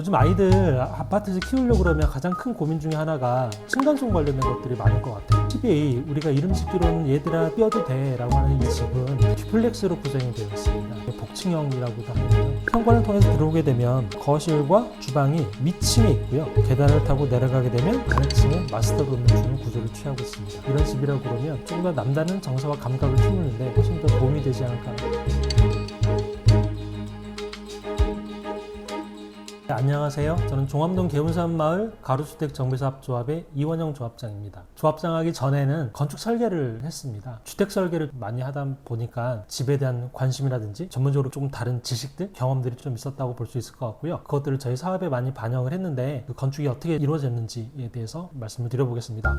요즘 아이들 아파트에서 키우려고 그러면 가장 큰 고민 중에 하나가 층간소음 관련된 것들이 많을 것 같아요. 집이 우리가 이름 짓기로는 얘들아 뛰어도 돼 라고 하는 이 집은 듀플렉스로 구성이 되어 있습니다. 복층형이라고도 하는데요. 현관을 통해서 들어오게 되면 거실과 주방이 위층에 있고요. 계단을 타고 내려가게 되면 아래층에 마스터룸을 주는 구조를 취하고 있습니다. 이런 집이라고 그러면 조금 더 남다른 정서와 감각을 키우는데 훨씬 더 도움이 되지 않을까 합니다. 네, 안녕하세요. 저는 종암동 개운산마을 가로주택정비사업조합의 이원영 조합장입니다. 조합장하기 전에는 건축 설계를 했습니다. 주택 설계를 많이 하다 보니까 집에 대한 관심이라든지 전문적으로 조금 다른 지식들, 경험들이 좀 있었다고 볼 수 있을 것 같고요. 그것들을 저희 사업에 많이 반영을 했는데 그 건축이 어떻게 이루어졌는지에 대해서 말씀을 드려보겠습니다.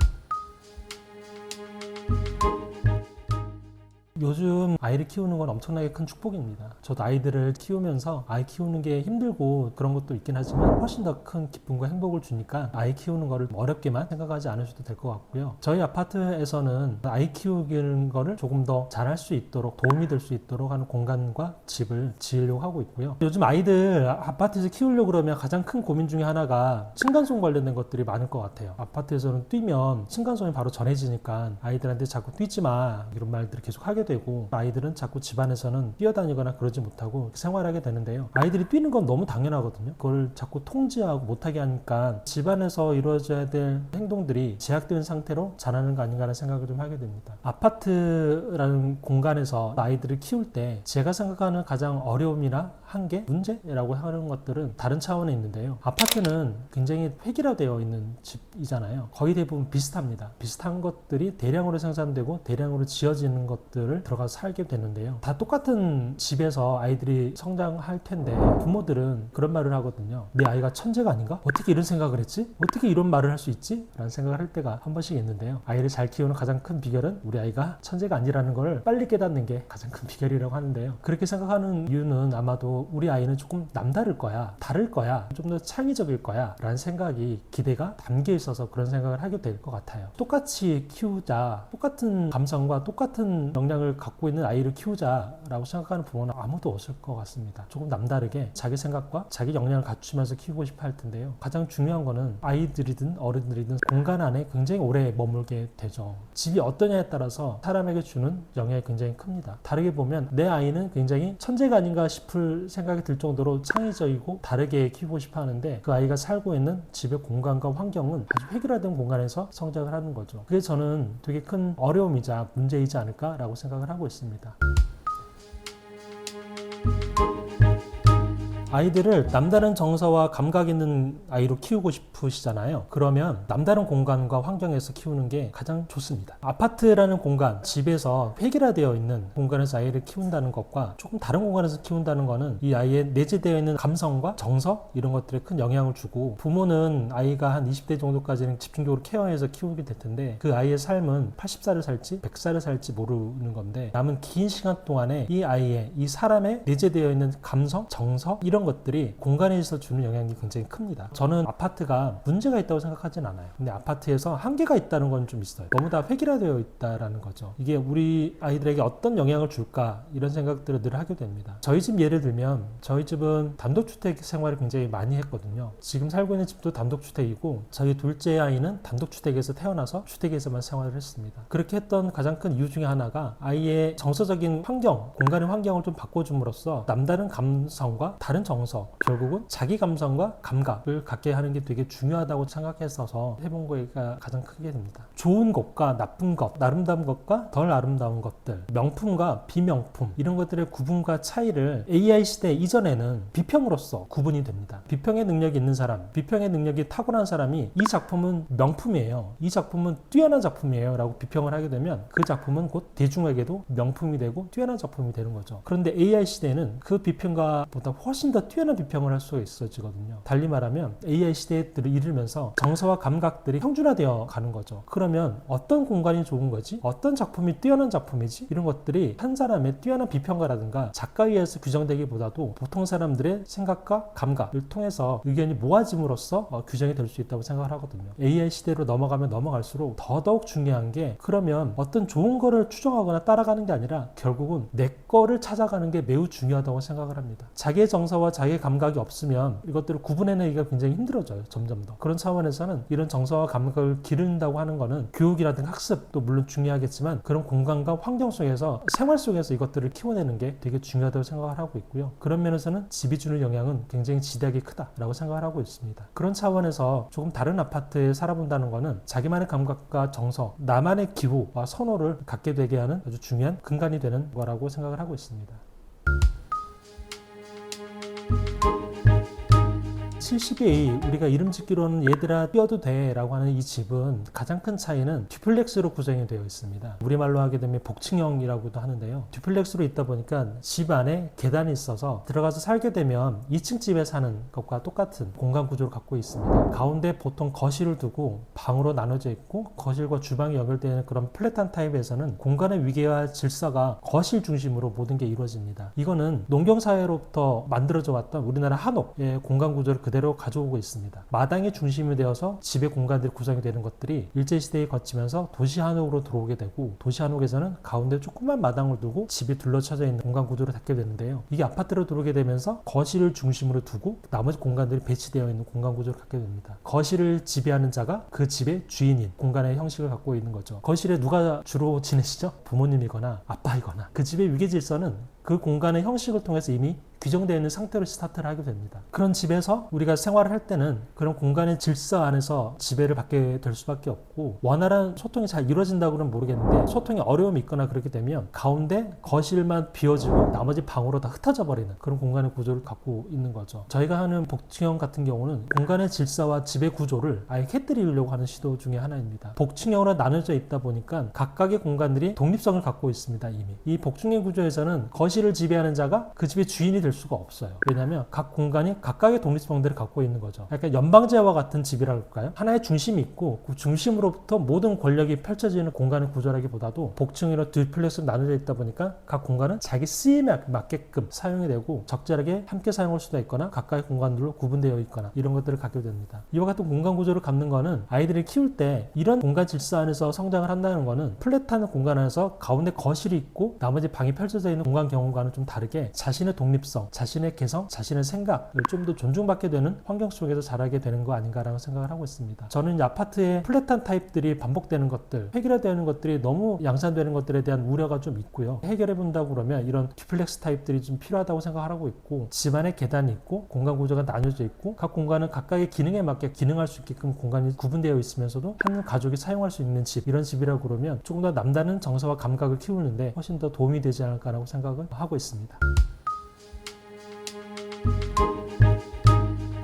요즘 아이를 키우는 건 엄청나게 큰 축복입니다. 저도 아이들을 키우면서 아이 키우는 게 힘들고 그런 것도 있긴 하지만 훨씬 더 큰 기쁨과 행복을 주니까 아이 키우는 거를 어렵게만 생각하지 않으셔도 될 것 같고요. 저희 아파트에서는 아이 키우는 거를 조금 더 잘할 수 있도록 도움이 될 수 있도록 하는 공간과 집을 지으려고 하고 있고요. 요즘 아이들 아파트에서 키우려고 그러면 가장 큰 고민 중에 하나가 층간소음 관련된 것들이 많을 것 같아요. 아파트에서는 뛰면 층간소음이 바로 전해지니까 아이들한테 자꾸 뛰지 마 이런 말들을 계속 하게 되고 아이들은 자꾸 집안에서는 뛰어다니거나 그러지 못하고 생활하게 되는데요. 아이들이 뛰는 건 너무 당연하거든요. 그걸 자꾸 통제하고 못하게 하니까 집안에서 이루어져야 될 행동들이 제약된 상태로 자라는 거 아닌가라는 생각을 좀 하게 됩니다. 아파트라는 공간에서 아이들을 키울 때 제가 생각하는 가장 어려움이나 한계, 문제라고 하는 것들은 다른 차원에 있는데요. 아파트는 굉장히 획일화되어 있는 집이잖아요. 거의 대부분 비슷합니다. 비슷한 것들이 대량으로 생산되고 대량으로 지어지는 것들을 들어가서 살게 되는데요. 다 똑같은 집에서 아이들이 성장할 텐데 부모들은 그런 말을 하거든요. 내 아이가 천재가 아닌가? 어떻게 이런 생각을 했지? 어떻게 이런 말을 할 수 있지? 라는 생각을 할 때가 한 번씩 있는데요. 아이를 잘 키우는 가장 큰 비결은 우리 아이가 천재가 아니라는 걸 빨리 깨닫는 게 가장 큰 비결이라고 하는데요. 그렇게 생각하는 이유는 아마도 우리 아이는 조금 남다를 거야, 다를 거야, 좀 더 창의적일 거야 라는 생각이 기대가 담겨 있어서 그런 생각을 하게 될 것 같아요. 똑같이 키우자, 똑같은 감성과 똑같은 역량을 갖고 있는 아이를 키우자라고 생각하는 부모는 아무도 없을 것 같습니다. 조금 남다르게 자기 생각과 자기 역량을 갖추면서 키우고 싶어 할 텐데요. 가장 중요한 거는 아이들이든 어른들이든 공간 안에 굉장히 오래 머물게 되죠. 집이 어떠냐에 따라서 사람에게 주는 영향이 굉장히 큽니다. 다르게 보면 내 아이는 굉장히 천재가 아닌가 싶을 생각이 들 정도로 창의적이고 다르게 키우고 싶어 하는데 그 아이가 살고 있는 집의 공간과 환경은 아주 획일화된 공간에서 성장을 하는 거죠. 그게 저는 되게 큰 어려움이자 문제이지 않을까라고 생각을 하고 있습니다. 아이들을 남다른 정서와 감각 있는 아이로 키우고 싶으시잖아요. 그러면 남다른 공간과 환경에서 키우는 게 가장 좋습니다. 아파트라는 공간, 집에서 획일화되어 있는 공간에서 아이를 키운다는 것과 조금 다른 공간에서 키운다는 거는 이 아이의 내재되어 있는 감성과 정서 이런 것들에 큰 영향을 주고 부모는 아이가 한 20대 정도까지는 집중적으로 케어해서 키우게 될 텐데 그 아이의 삶은 80살을 살지 100살을 살지 모르는 건데 남은 긴 시간 동안에 이 아이의 이 사람의 내재되어 있는 감성, 정서 이런 것들이 공간에서 주는 영향이 굉장히 큽니다. 저는 아파트가 문제가 있다고 생각하진 않아요. 근데 아파트에서 한계가 있다는 건 좀 있어요. 너무 다 획일화되어 있다라는 거죠. 이게 우리 아이들에게 어떤 영향을 줄까 이런 생각들을 늘 하게 됩니다. 저희 집 예를 들면 저희 집은 단독주택 생활을 굉장히 많이 했거든요. 지금 살고 있는 집도 단독주택이고 저희 둘째 아이는 단독주택에서 태어나서 주택에서만 생활을 했습니다. 그렇게 했던 가장 큰 이유 중에 하나가 아이의 정서적인 환경, 공간의 환경을 좀 바꿔줌으로써 남다른 감성과 다른 정서, 결국은 자기 감성과 감각을 갖게 하는 게 되게 중요하다고 생각했어서 해본 거가 가장 크게 됩니다. 좋은 것과 나쁜 것, 아름다운 것과 덜 아름다운 것들, 명품과 비명품 이런 것들의 구분과 차이를 AI 시대 이전에는 비평으로서 구분이 됩니다. 비평의 능력이 있는 사람, 비평의 능력이 탁월한 사람이 이 작품은 명품이에요. 이 작품은 뛰어난 작품이에요 라고 비평을 하게 되면 그 작품은 곧 대중에게도 명품이 되고 뛰어난 작품이 되는 거죠. 그런데 AI 시대에는 그 비평과 보다 훨씬 더 뛰어난 비평을 할 수가 있어지거든요. 달리 말하면 AI 시대에 이르면서 정서와 감각들이 평준화되어 가는 거죠. 그러면 어떤 공간이 좋은 거지? 어떤 작품이 뛰어난 작품이지? 이런 것들이 한 사람의 뛰어난 비평가라든가 작가에 의해서 규정되기보다도 보통 사람들의 생각과 감각을 통해서 의견이 모아짐으로써 규정이 될 수 있다고 생각을 하거든요. AI 시대로 넘어가면 넘어갈수록 더더욱 중요한 게 그러면 어떤 좋은 거를 추종하거나 따라가는 게 아니라 결국은 내 거를 찾아가는 게 매우 중요하다고 생각을 합니다. 자기의 정서와 정서와 자기 감각이 없으면 이것들을 구분해내기가 굉장히 힘들어져요. 점점 더. 그런 차원에서는 이런 정서와 감각을 기른다고 하는 거는 교육이라든가 학습도 물론 중요하겠지만 그런 공간과 환경 속에서 생활 속에서 이것들을 키워내는 게 되게 중요하다고 생각을 하고 있고요. 그런 면에서는 집이 주는 영향은 굉장히 지대하게 크다라고 생각을 하고 있습니다. 그런 차원에서 조금 다른 아파트에 살아본다는 거는 자기만의 감각과 정서, 나만의 기호와 선호를 갖게 되게 하는 아주 중요한 근간이 되는 거라고 생각을 하고 있습니다. 70A 우리가 이름 짓기로는 얘들아 뛰어도 돼 라고 하는 이 집은 가장 큰 차이는 듀플렉스로 구성이 되어 있습니다. 우리말로 하게 되면 복층형이라고도 하는데요. 듀플렉스로 있다 보니까 집 안에 계단이 있어서 들어가서 살게 되면 2층 집에 사는 것과 똑같은 공간 구조를 갖고 있습니다. 가운데 보통 거실을 두고 방으로 나눠져 있고 거실과 주방이 연결되는 그런 플랫한 타입에서는 공간의 위계와 질서가 거실 중심으로 모든 게 이루어집니다. 이거는 농경사회로부터 만들어져 왔던 우리나라 한옥의 공간 구조를 그대로 가져오고 있습니다. 마당이 중심이 되어서 집의 공간들이 구성이 되는 것들이 일제시대에 거치면서 도시 한옥으로 들어오게 되고 도시 한옥에서는 가운데 조그만 마당을 두고 집이 둘러쳐져 있는 공간 구조를 갖게 되는데요. 이게 아파트로 들어오게 되면서 거실을 중심으로 두고 나머지 공간들이 배치되어 있는 공간 구조를 갖게 됩니다. 거실을 지배하는 자가 그 집의 주인인 공간의 형식을 갖고 있는 거죠. 거실에 누가 주로 지내시죠? 부모님이거나 아빠이거나. 그 집의 위계 질서는 그 공간의 형식을 통해서 이미 규정되어 있는 상태로 스타트를 하게 됩니다. 그런 집에서 우리가 생활을 할 때는 그런 공간의 질서 안에서 지배를 받게 될 수밖에 없고 원활한 소통이 잘 이루어진다고 는 모르겠는데 소통에 어려움이 있거나 그렇게 되면 가운데 거실만 비워지고 나머지 방으로 다 흩어져 버리는 그런 공간의 구조를 갖고 있는 거죠. 저희가 하는 복층형 같은 경우는 공간의 질서와 지배 구조를 아예 깨뜨리려고 하는 시도 중에 하나입니다. 복층형으로 나눠져 있다 보니까 각각의 공간들이 독립성을 갖고 있습니다. 이미. 이 복층형 구조에서는 거실을 지배하는 자가 그 집의 주인이 될 수가 없어요. 왜냐하면 각 공간이 각각의 독립성들을 갖고 있는 거죠. 그러니까 연방제와 같은 집이라고 할까요? 하나의 중심이 있고 그 중심으로부터 모든 권력이 펼쳐지는 공간의 구조라기보다도 복층이나 듀플렉스로 나눠져 있다 보니까 각 공간은 자기 쓰임에 맞게끔 사용이 되고 적절하게 함께 사용할 수도 있거나 각각의 공간들로 구분되어 있거나 이런 것들을 갖게 됩니다. 이와 같은 공간 구조를 갖는 거는 아이들을 키울 때 이런 공간 질서 안에서 성장을 한다는 거는 플랫한 공간 안에서 가운데 거실이 있고 나머지 방이 펼쳐져 있는 공간 경험과는 좀 다르게 자신의 독립성, 자신의 개성, 자신의 생각을 좀 더 존중받게 되는 환경 속에서 자라게 되는 거 아닌가라고 생각을 하고 있습니다. 저는 이 아파트의 플랫한 타입들이 반복되는 것들, 해결되는 것들이 너무 양산되는 것들에 대한 우려가 좀 있고요. 해결해 본다고 그러면 이런 듀플렉스 타입들이 좀 필요하다고 생각하고 있고 집안에 계단이 있고 공간 구조가 나뉘어져 있고 각 공간은 각각의 기능에 맞게 기능할 수 있게끔 공간이 구분되어 있으면서도 한 가족이 사용할 수 있는 집, 이런 집이라고 그러면 조금 더 남다른 정서와 감각을 키우는데 훨씬 더 도움이 되지 않을까라고 생각을 하고 있습니다.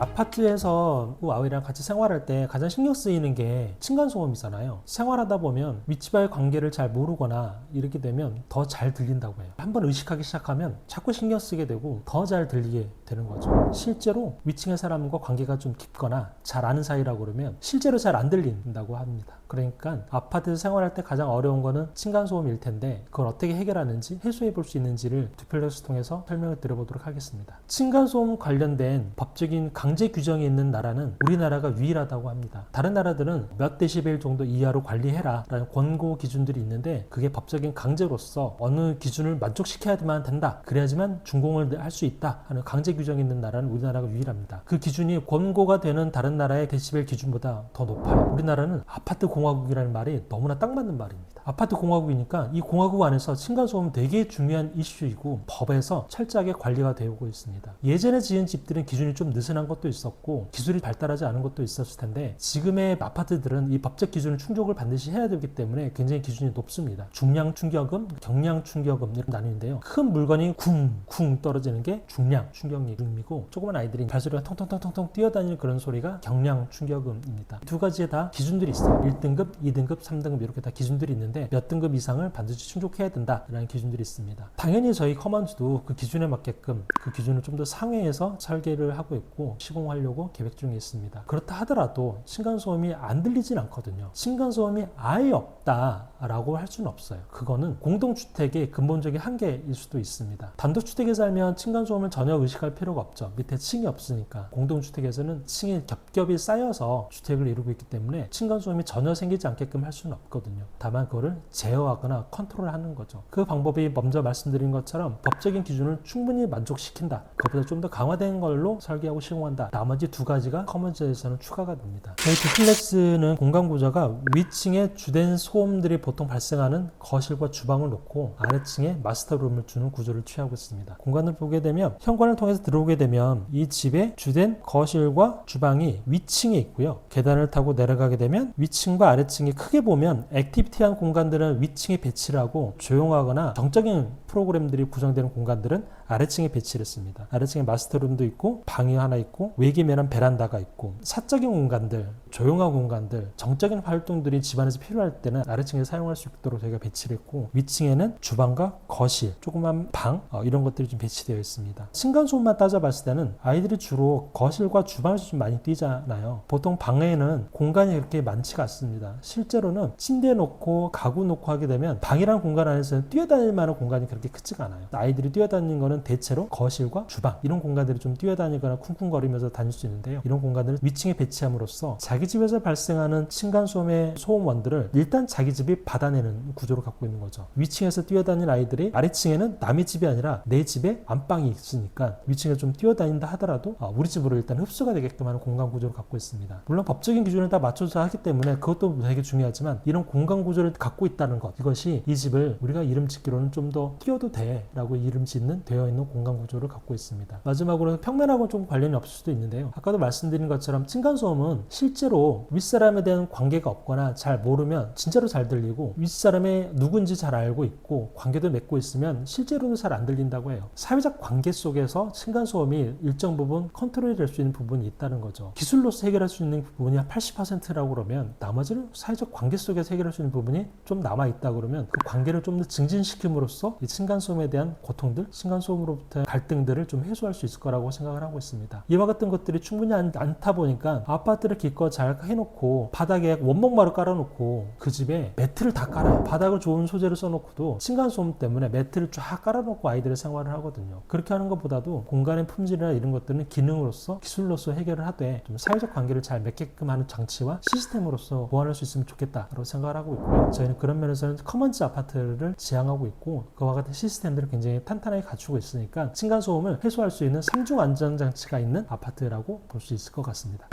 아파트에서 아이랑 같이 생활할 때 가장 신경 쓰이는 게 층간소음이잖아요. 생활하다 보면 윗집와의 관계를 잘 모르거나 이렇게 되면 더 잘 들린다고 해요. 한번 의식하기 시작하면 자꾸 신경 쓰게 되고 더 잘 들리게 되는 거죠. 실제로 위층의 사람과 관계가 좀 깊거나 잘 아는 사이라고 그러면 실제로 잘 안 들린다고 합니다. 그러니까 아파트에서 생활할 때 가장 어려운 거는 층간소음일 텐데 그걸 어떻게 해결하는지 해소해 볼 수 있는지를 듀플렉스 통해서 설명을 드려보도록 하겠습니다. 층간소음 관련된 법적인 강제 규정이 있는 나라는 우리나라가 유일하다고 합니다. 다른 나라들은 몇 데시벨 정도 이하로 관리해라 라는 권고 기준들이 있는데 그게 법적인 강제로서 어느 기준을 만족시켜야만 된다. 그래야지만 준공을 할 수 있다 하는 강제 규정이 있는 나라는 우리나라가 유일합니다. 그 기준이 권고가 되는 다른 나라의 데시벨 기준보다 더 높아요. 우리나라는 아파트 공화국이라는 말이 너무나 딱 맞는 말입니다. 아파트 공화국이니까 이 공화국 안에서 층간소음은 되게 중요한 이슈이고 법에서 철저하게 관리가 되고 있습니다. 예전에 지은 집들은 기준이 좀 느슨한 것도 있었고 기술이 발달하지 않은 것도 있었을 텐데 지금의 아파트들은 이 법적 기준을 충족을 반드시 해야 되기 때문에 굉장히 기준이 높습니다. 중량 충격음, 경량 충격음 이렇게 나뉘는데요. 큰 물건이 쿵쿵 떨어지는 게 중량 충격음이고 조그만 아이들이 발소리가 통통통통 뛰어다니는 그런 소리가 경량 충격음입니다. 두 가지에 다 기준들이 있어요. 1등급, 2등급, 3등급 이렇게 다 기준들이 있는데 몇 등급 이상을 반드시 충족해야 된다라는 기준들이 있습니다. 당연히 저희 커먼즈도 그 기준에 맞게끔 그 기준을 좀 더 상회해서 설계를 하고 있고 시공하려고 계획 중에 있습니다. 그렇다 하더라도 층간소음이 안 들리진 않거든요. 층간소음이 아예 없다라고 할 수는 없어요. 그거는 공동주택의 근본적인 한계일 수도 있습니다. 단독주택에 살면 층간소음을 전혀 의식할 필요가 없죠. 밑에 층이 없으니까. 공동주택에서는 층이 겹겹이 쌓여서 주택을 이루고 있기 때문에 층간소음이 전혀 생기지 않게끔 할 수는 없거든요. 다만 그걸 거를 제어하거나 컨트롤하는 거죠. 그 방법이 먼저 말씀드린 것처럼 법적인 기준을 충분히 만족시킨다. 그것보다 좀 더 강화된 걸로 설계하고 시공한다. 나머지 두 가지가 커먼즈에서는 추가가 됩니다. 저희 듀플렉스는 공간 구조가 위층에 주된 소음들이 보통 발생하는 거실과 주방을 놓고 아래층에 마스터룸을 주는 구조를 취하고 있습니다. 공간을 보게 되면 현관을 통해서 들어오게 되면 이 집의 주된 거실과 주방이 위층에 있고요. 계단을 타고 내려가게 되면 위층과 아래층이 크게 보면 액티비티한 공간들은 위층에 배치를 하고 조용하거나 정적인 프로그램들이 구성되는 공간들은 아래층에 배치를 했습니다. 아래층에 마스터룸도 있고 방이 하나 있고 외기면한 베란다가 있고 사적인 공간들, 조용한 공간들, 정적인 활동들이 집안에서 필요할 때는 아래층에 사용할 수 있도록 저희가 배치를 했고 위층에는 주방과 거실, 조그만 방 이런 것들이 좀 배치되어 있습니다. 층간소음만 따져봤을 때는 아이들이 주로 거실과 주방에서 좀 많이 뛰잖아요. 보통 방에는 공간이 그렇게 많지가 않습니다. 실제로는 침대 놓고 가구 놓고 하게 되면 방이라는 공간 안에서는 뛰어다닐 만한 공간이 그렇게 크지가 않아요. 아이들이 뛰어다니는 거는 대체로 거실과 주방 이런 공간들이 좀 뛰어다니거나 쿵쿵거리면서 다닐 수 있는데요. 이런 공간들을 위층에 배치함으로써 자기 집에서 발생하는 층간소음의 소음원들을 일단 자기 집이 받아내는 구조를 갖고 있는 거죠. 위층에서 뛰어다니는 아이들이 아래층에는 남의 집이 아니라 내 집에 안방이 있으니까 위층에 좀 뛰어다닌다 하더라도 우리 집으로 일단 흡수가 되게끔 하는 공간 구조를 갖고 있습니다. 물론 법적인 기준을 다 맞춰서 하기 때문에 그것도 되게 중요하지만 이런 공간 구조를 갖고 있다는 것, 이것이 이 집을 우리가 이름 짓기로는 좀 더 뛰어도 돼 라고 이름 짓는 되어 있는 공간 구조를 갖고 있습니다. 마지막으로 평면하고는 좀 관련이 없을 수도 있는데요. 아까도 말씀드린 것처럼 층간소음은 실제로 윗사람에 대한 관계가 없거나 잘 모르면 진짜로 잘 들리고 윗사람이 누군지 잘 알고 있고 관계도 맺고 있으면 실제로는 잘 안 들린다고 해요. 사회적 관계 속에서 층간소음이 일정 부분 컨트롤이 될 수 있는 부분이 있다는 거죠. 기술로서 해결할 수 있는 부분이 한 80%라고 그러면 나머지는 사회적 관계 속에서 해결할 수 있는 부분이 좀 남아있다 그러면 그 관계를 좀 더 증진시킴으로써 이 층간소음에 대한 고통들, 층간소음으로부터 갈등들을 좀 해소할 수 있을 거라고 생각을 하고 있습니다. 이와 같은 것들이 충분히 않다 보니까 아파트를 기껏 잘 해놓고 바닥에 원목마루 깔아놓고 그 집에 매트를 다 깔아요. 바닥을 좋은 소재를 써놓고도 층간소음 때문에 매트를 쫙 깔아놓고 아이들의 생활을 하거든요. 그렇게 하는 것보다도 공간의 품질이나 이런 것들은 기능으로서 기술로서 해결을 하되 좀 사회적 관계를 잘 맺게끔 하는 장치와 시스템으로서 보완할 수 있으면 좋겠다라고 생각을 하고 있고요. 저희는 그런 면에서는 커먼즈 아파트를 지향하고 있고 그와 같은 시스템들을 굉장히 탄탄하게 갖추고 있으니까 층간소음을 해소할 수 있는 3중 안전장치가 있는 아파트라고 볼 수 있을 것 같습니다.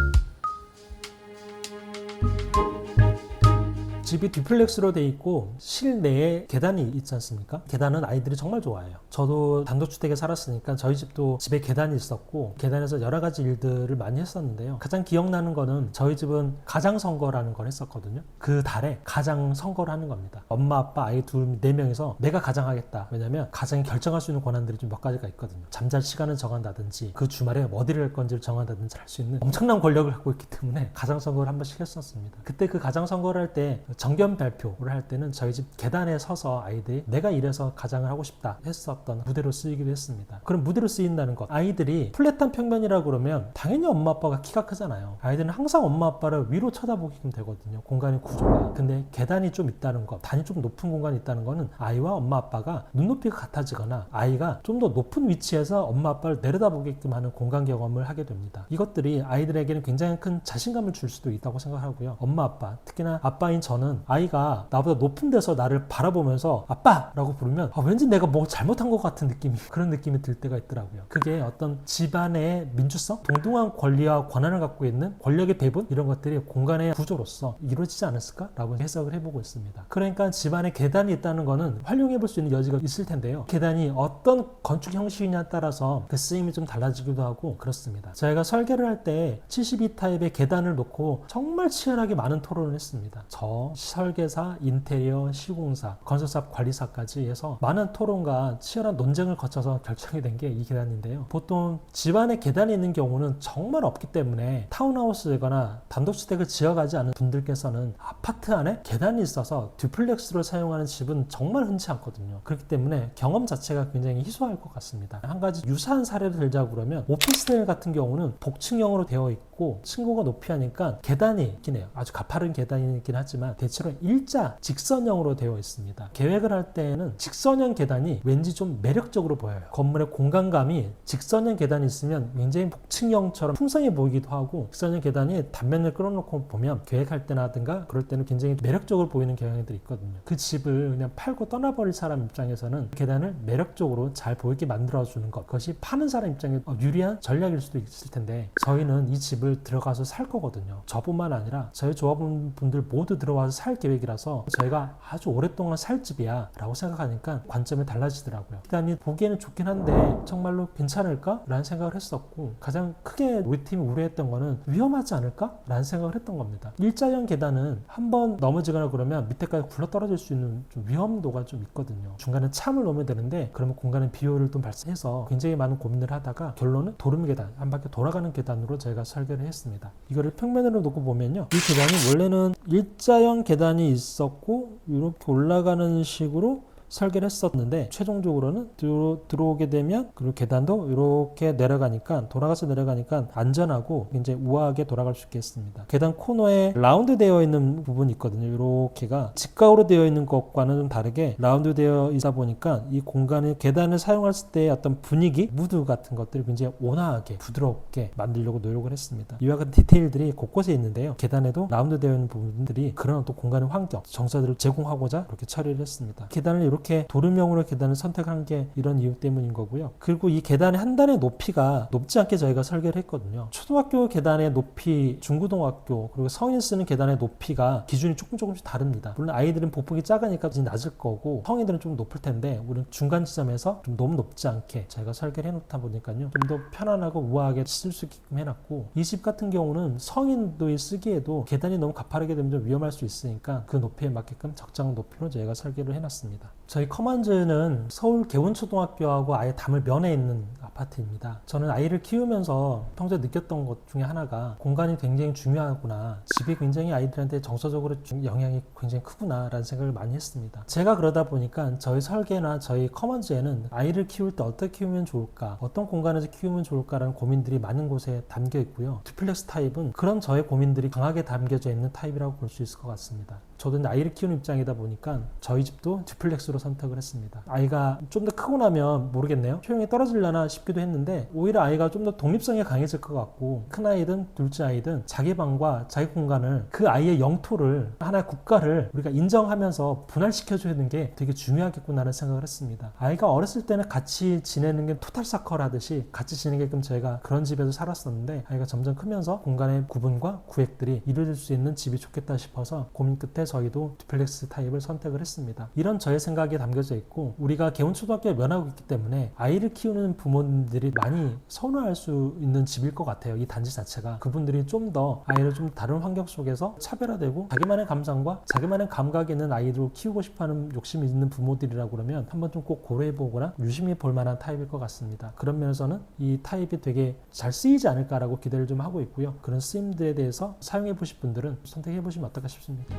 집이 듀플렉스로 돼 있고 실내에 계단이 있지 않습니까? 계단은 아이들이 정말 좋아해요. 저도 단독주택에 살았으니까 저희 집도 집에 계단이 있었고 계단에서 여러 가지 일들을 많이 했었는데요. 가장 기억나는 거는 저희 집은 가장선거라는 걸 했었거든요. 그 달에 가장선거를 하는 겁니다. 엄마, 아빠, 아이 네 명이서 내가 가장하겠다. 왜냐면 가장이 결정할 수 있는 권한들이 좀 몇 가지가 있거든요. 잠잘 시간을 정한다든지 그 주말에 어디를 할 건지를 정한다든지 할 수 있는 엄청난 권력을 갖고 있기 때문에 가장선거를 한 번씩 했었습니다. 그때 그 가장선거를 할 때 정견 발표를 할 때는 저희 집 계단에 서서 아이들이 내가 이래서 가장을 하고 싶다 했었던 무대로 쓰이기도 했습니다. 그럼 무대로 쓰인다는 것, 아이들이 플랫한 평면이라고 그러면 당연히 엄마 아빠가 키가 크잖아요. 아이들은 항상 엄마 아빠를 위로 쳐다보게끔 되거든요. 공간의 구조가. 근데 계단이 좀 있다는 것, 단이 좀 높은 공간이 있다는 거는 아이와 엄마 아빠가 눈높이가 같아지거나 아이가 좀 더 높은 위치에서 엄마 아빠를 내려다보게끔 하는 공간 경험을 하게 됩니다. 이것들이 아이들에게는 굉장히 큰 자신감을 줄 수도 있다고 생각하고요. 엄마 아빠, 특히나 아빠인 저는 아이가 나보다 높은 데서 나를 바라보면서 아빠라고 부르면 왠지 내가 뭐 잘못한 것 같은 그런 느낌이 들 때가 있더라고요. 그게 어떤 집안의 민주성, 동등한 권리와 권한을 갖고 있는 권력의 배분 이런 것들이 공간의 구조로서 이루어지지 않았을까라고 해석을 해보고 있습니다. 그러니까 집안에 계단이 있다는 거는 활용해 볼 수 있는 여지가 있을 텐데요. 계단이 어떤 건축 형식이냐에 따라서 그 쓰임이 좀 달라지기도 하고 그렇습니다. 저희가 설계를 할 때 72타입의 계단을 놓고 정말 치열하게 많은 토론을 했습니다. 저 설계사, 인테리어, 시공사, 건설사, 관리사까지 해서 많은 토론과 치열한 논쟁을 거쳐서 결정이 된 게 이 계단인데요. 보통 집안에 계단이 있는 경우는 정말 없기 때문에 타운하우스거나 단독주택을 지어가지 않은 분들께서는 아파트 안에 계단이 있어서 듀플렉스로 사용하는 집은 정말 흔치 않거든요. 그렇기 때문에 경험 자체가 굉장히 희소할 것 같습니다. 한 가지 유사한 사례를 들자고 그러면 오피스텔 같은 경우는 복층형으로 되어 있고 층고가 높이 하니까 계단이 있긴 해요. 아주 가파른 계단이 있긴 하지만 대체로 일자 직선형으로 되어 있습니다. 계획을 할 때는 직선형 계단이 왠지 좀 매력적으로 보여요. 건물의 공간감이 직선형 계단이 있으면 굉장히 복층형처럼 풍성해 보이기도 하고, 직선형 계단이 단면을 끌어놓고 보면 계획할 때나든가 그럴 때는 굉장히 매력적으로 보이는 경향들이 있거든요. 그 집을 그냥 팔고 떠나버릴 사람 입장에서는 계단을 매력적으로 잘 보이게 만들어주는 것, 그것이 파는 사람 입장에 유리한 전략일 수도 있을 텐데, 저희는 이 집을 들어가서 살 거거든요. 저뿐만 아니라 저희 조합원분들 모두 들어와서 살 계획이라서 저희가 아주 오랫동안 살 집이야 라고 생각하니까 관점이 달라지더라고요. 계단이 보기에는 좋긴 한데 정말로 괜찮을까? 라는 생각을 했었고, 가장 크게 우리 팀이 우려했던 거는 위험하지 않을까? 라는 생각을 했던 겁니다. 일자형 계단은 한번 넘어지거나 그러면 밑에까지 굴러 떨어질 수 있는 좀 위험도가 좀 있거든요. 중간에 참을 놓으면 되는데 그러면 공간에 비효율을 좀 발생해서 굉장히 많은 고민을 하다가 결론은 도름 계단, 한 바퀴 돌아가는 계단으로 저희가 설계를 했습니다. 이거를 평면으로 놓고 보면요, 이 계단이 원래는 일자형 계단이 있었고 이렇게 올라가는 식으로 설계를 했었는데, 최종적으로는 들어오게 되면 그리고 계단도 이렇게 내려가니까, 돌아가서 내려가니까 안전하고 굉장히 우아하게 돌아갈 수 있겠습니다. 계단 코너에 라운드 되어 있는 부분이 있거든요. 이렇게가 직각으로 되어 있는 것과는 좀 다르게 라운드 되어 있다 보니까 이 공간을, 계단을 사용했을 때의 어떤 분위기, 무드 같은 것들을 굉장히 온화하게 부드럽게 만들려고 노력을 했습니다. 이와 같은 디테일들이 곳곳에 있는데요, 계단에도 라운드 되어 있는 부분들이 그런 또 공간의 환경, 정서들을 제공하고자 이렇게 처리를 했습니다. 계단을 이렇게 도름형으로 계단을 선택한 게 이런 이유 때문인 거고요. 그리고 이 계단의 한 단의 높이가 높지 않게 저희가 설계를 했거든요. 초등학교 계단의 높이, 중고등학교, 그리고 성인 쓰는 계단의 높이가 기준이 조금씩 다릅니다. 물론 아이들은 보폭이 작으니까 낮을 거고 성인들은 좀 높을 텐데, 우리는 중간 지점에서 좀 너무 높지 않게 저희가 설계를 해놓다 보니까요, 좀 더 편안하고 우아하게 쓸 수 있게끔 해놨고, 이 집 같은 경우는 성인들이 쓰기에도 계단이 너무 가파르게 되면 좀 위험할 수 있으니까 그 높이에 맞게끔 적정 높이로 저희가 설계를 해놨습니다. 저희 커먼즈는 서울 개운초등학교하고 아예 담을 면에 있는 아파트입니다. 저는 아이를 키우면서 평소에 느꼈던 것 중에 하나가 공간이 굉장히 중요하구나, 집이 굉장히 아이들한테 정서적으로 영향이 굉장히 크구나 라는 생각을 많이 했습니다. 제가 그러다 보니까 저희 설계나 저희 커먼즈에는 아이를 키울 때 어떻게 키우면 좋을까, 어떤 공간에서 키우면 좋을까라는 고민들이 많은 곳에 담겨 있고요. 듀플렉스 타입은 그런 저의 고민들이 강하게 담겨져 있는 타입이라고 볼 수 있을 것 같습니다. 저도 아이를 키우는 입장이다 보니까 저희 집도 듀플렉스로 선택을 했습니다. 아이가 좀 더 크고 나면 모르겠네요, 효용이 떨어지려나 싶기도 했는데, 오히려 아이가 좀 더 독립성이 강해질 것 같고, 큰 아이든 둘째 아이든 자기 방과 자기 공간을, 그 아이의 영토를, 하나의 국가를 우리가 인정하면서 분할시켜주는 게 되게 중요하겠구나라는 생각을 했습니다. 아이가 어렸을 때는 같이 지내는 게 토탈사커를 하듯이 같이 지내게끔 저희가 그런 집에서 살았었는데, 아이가 점점 크면서 공간의 구분과 구획들이 이루어질 수 있는 집이 좋겠다 싶어서 고민 끝에 저희도 듀플렉스 타입을 선택을 했습니다. 이런 저의 생각이 담겨져 있고, 우리가 개운초등학교에 면하고 있기 때문에 아이를 키우는 부모님들이 많이 선호할 수 있는 집일 것 같아요. 이 단지 자체가 그분들이 좀 더 아이를 좀 다른 환경 속에서 차별화되고 자기만의 감상과 자기만의 감각이 있는 아이를 키우고 싶어하는 욕심이 있는 부모들이라고 그러면 한번 좀 꼭 고려해보거나 유심히 볼 만한 타입일 것 같습니다. 그런 면에서는 이 타입이 되게 잘 쓰이지 않을까라고 기대를 좀 하고 있고요. 그런 쓰임들에 대해서 사용해 보실 분들은 선택해 보시면 어떨까 싶습니다.